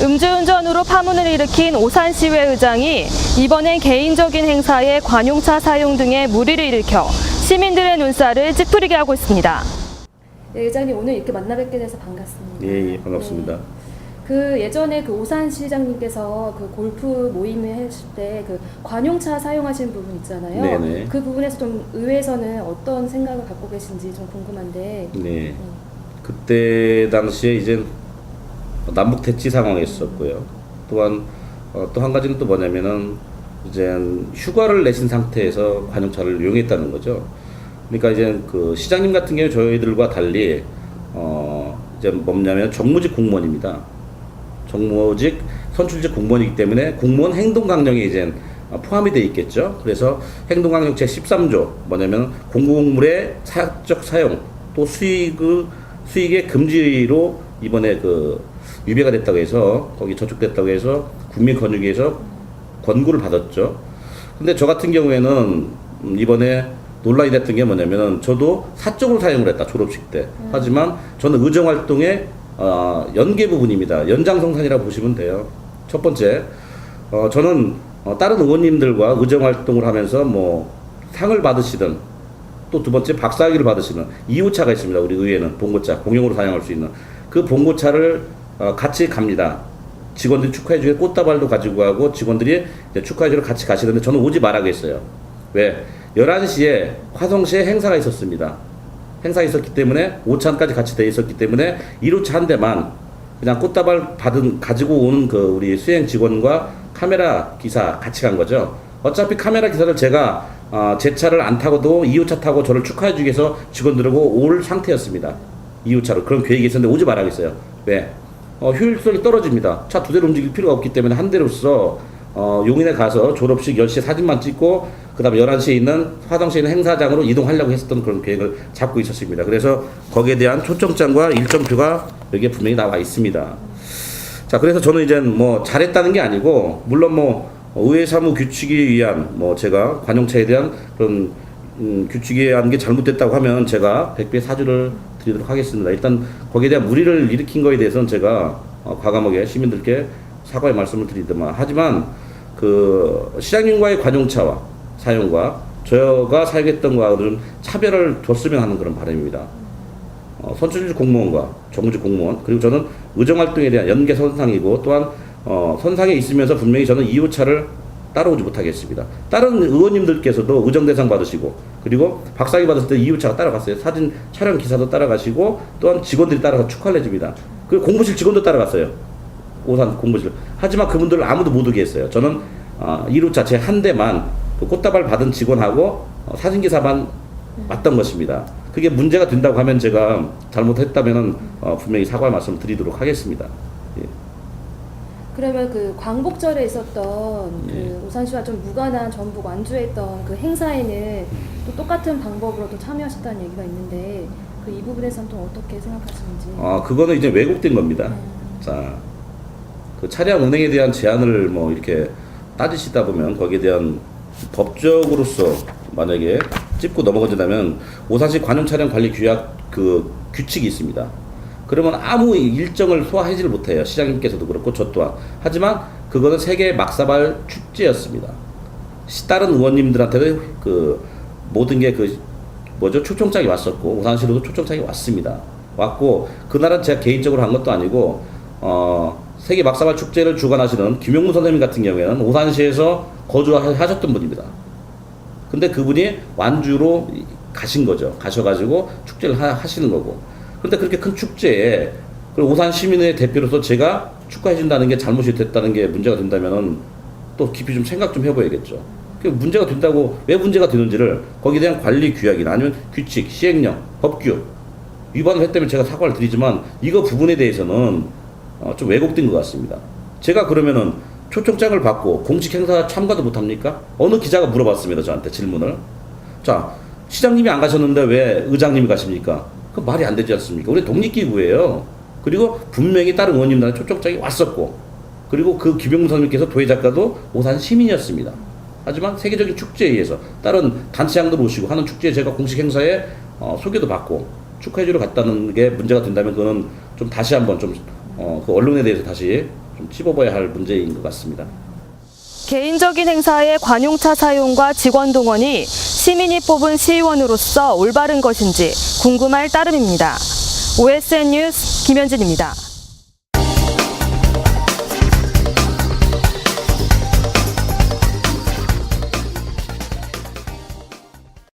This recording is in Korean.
음주운전으로 파문을 일으킨 오산시의회 의장이 이번엔 개인적인 행사에 관용차 사용 등의 무리를 일으켜 시민들의 눈살을 찌푸리게 하고 있습니다. 네, 의장님 오늘 이렇게 만나 뵙게 돼서 반갑습니다. 예, 반갑습니다. 네. 그 예전에 그 오산시장님께서 그 골프 모임을 했을 때 그 관용차 사용하시는 부분 있잖아요. 네네. 그 부분에서 좀 의회에서는 어떤 생각을 갖고 계신지 좀 궁금한데. 네. 그때 당시에 이제 남북 대치 상황이었었고요. 또한 또 한 가지는 또 뭐냐면은 이제 휴가를 내신 상태에서 관용차를 이용했다는 거죠. 그러니까 이제 그 시장님 같은 경우 저희들과 달리 이제 뭐냐면 정무직 공무원입니다. 정무직 선출직 공무원이기 때문에 공무원 행동 강령에 이제 포함이 되어 있겠죠. 그래서 행동 강령 제 13조 뭐냐면 공공물의 사적 사용 또 수익의 금지로 이번에 그 유배가 됐다고 해서 거기 저촉됐다고 해서 국민권익위에서 권고를 받았죠. 근데 저 같은 경우에는 이번에 논란이 됐던 게 뭐냐면은 저도 사적으로 사용을 했다 졸업식 때. 하지만 저는 의정 활동의 연계 부분입니다. 연장성산이라고 보시면 돼요. 첫 번째, 저는 다른 의원님들과 의정 활동을 하면서 뭐 상을 받으시든 또 두 번째 박사학위를 받으시는 2호차가 있습니다. 우리 의회는 봉고차 공용으로 사용할 수 있는 그 봉고차를 같이 갑니다. 직원들이 축하해주게 꽃다발도 가지고 가고 직원들이 축하해주러 같이 가시는데 저는 오지 말라고 했어요. 왜? 11시에 화성시에 행사가 있었습니다. 행사가 있었기 때문에 오찬까지 같이 돼 있었기 때문에 1호차 한 대만 그냥 꽃다발 가지고 오는 그 우리 수행 직원과 카메라 기사 같이 간 거죠. 어차피 카메라 기사를 제가 제 차를 안 타고도 2호차 타고 저를 축하해 주기 위해서 직원들하고 올 상태였습니다. 2호차로 그런 계획이 있었는데 오지 말라고 했어요. 왜? 효율성이 떨어집니다. 차 두 대로 움직일 필요가 없기 때문에 한 대로서 용인에 가서 졸업식 10시에 사진만 찍고 그 다음에 11시에 있는 화성시에 있는 행사장으로 이동하려고 했었던 그런 계획을 잡고 있었습니다. 그래서 거기에 대한 초청장과 일정표가 여기에 분명히 나와 있습니다. 자, 그래서 저는 이제 뭐 잘했다는 게 아니고 물론 뭐 의회 사무 규칙에 의한 뭐 제가 관용차에 대한 그런 규칙에 의한 게 잘못됐다고 하면 제가 100배 사죄를 드리도록 하겠습니다. 일단 거기에 대한 무리를 일으킨 거에 대해서는 제가 과감하게 시민들께 사과의 말씀을 드리더만 하지만 그 시장님과의 관용차와 사용과 저가 사용했던 거와는 차별을 줬으면 하는 그런 바람입니다. 선출직 공무원과 정무직 공무원 그리고 저는 의정활동에 대한 연계 선상이고 또한 선상에 있으면서 분명히 저는 2호차를 따라오지 못하겠습니다. 다른 의원님들께서도 의정대상 받으시고 그리고 박사학위 받았을 때 2호차가 따라갔어요. 사진 촬영 기사도 따라가시고 또한 직원들이 따라가 축하를 해줍니다. 그 공무실 직원도 따라갔어요. 오산 공무실. 하지만 그분들을 아무도 못 오게 했어요. 저는 1호차 제 한 대만 그 꽃다발 받은 직원하고 사진기사만 왔던 것입니다. 그게 문제가 된다고 하면 제가 잘못했다면 분명히 사과의 말씀을 드리도록 하겠습니다. 예. 그러면 그 광복절에 있었던 예. 그 오산시와 좀 무관한 전북 완주했던 그 행사에는 또 똑같은 방법으로 또 참여하셨다는 얘기가 있는데 그 이 부분에서는 또 어떻게 생각하시는지? 그거는 이제 왜곡된 겁니다. 자, 그 차량 운행에 대한 제한을 뭐 이렇게 따지시다 보면 거기에 대한 법적으로서 만약에 짚고 넘어간다면 오산시 관용 차량 관리 규약 그 규칙이 있습니다. 그러면 아무 일정을 소화하지를 못해요. 시장님께서도 그렇고 저 또한. 하지만 그거는 세계 막사발 축제였습니다. 다른 의원님들한테도 그 모든 게 그 뭐죠 초청장이 왔었고 오산시로도 초청장이 왔습니다. 왔고 그날은 제가 개인적으로 한 것도 아니고 세계 막사발 축제를 주관하시는 김용문 선생님 같은 경우에는 오산시에서 거주하셨던 분입니다. 근데 그분이 완주로 가신 거죠. 가셔가지고 축제를 하시는 거고. 그런데 그렇게 큰 축제에 오산 시민의 대표로서 제가 축하해준다는 게 잘못이 됐다는 게 문제가 된다면은 또 깊이 좀 생각 좀 해봐야겠죠. 그 문제가 된다고 왜 문제가 되는지를 거기에 대한 관리 규약이나 아니면 규칙, 시행령, 법규 위반을 했다면 제가 사과를 드리지만 이거 부분에 대해서는 좀 왜곡된 것 같습니다. 제가 그러면은 초청장을 받고 공식 행사 참가도 못합니까? 어느 기자가 물어봤습니다. 저한테 질문을. 자, 시장님이 안 가셨는데 왜 의장님이 가십니까? 그 말이 안 되지 않습니까? 우리 독립기구예요. 그리고 분명히 다른 의원님들한테 초청장이 왔었고 그리고 그 김용문 선생님께서 도예 작가도 오산 시민이었습니다. 하지만 세계적인 축제에 의해서 다른 단체장들 오시고 하는 축제에 제가 공식 행사에 소개도 받고 축하해주러 갔다는 게 문제가 된다면 그거는 좀 다시 한번 좀 그 언론에 대해서 다시 좀 짚어봐야 할 문제인 것 같습니다. 개인적인 행사의 관용차 사용과 직원 동원이 시민이 뽑은 시의원으로서 올바른 것인지 궁금할 따름입니다. OSN 뉴스 김현진입니다.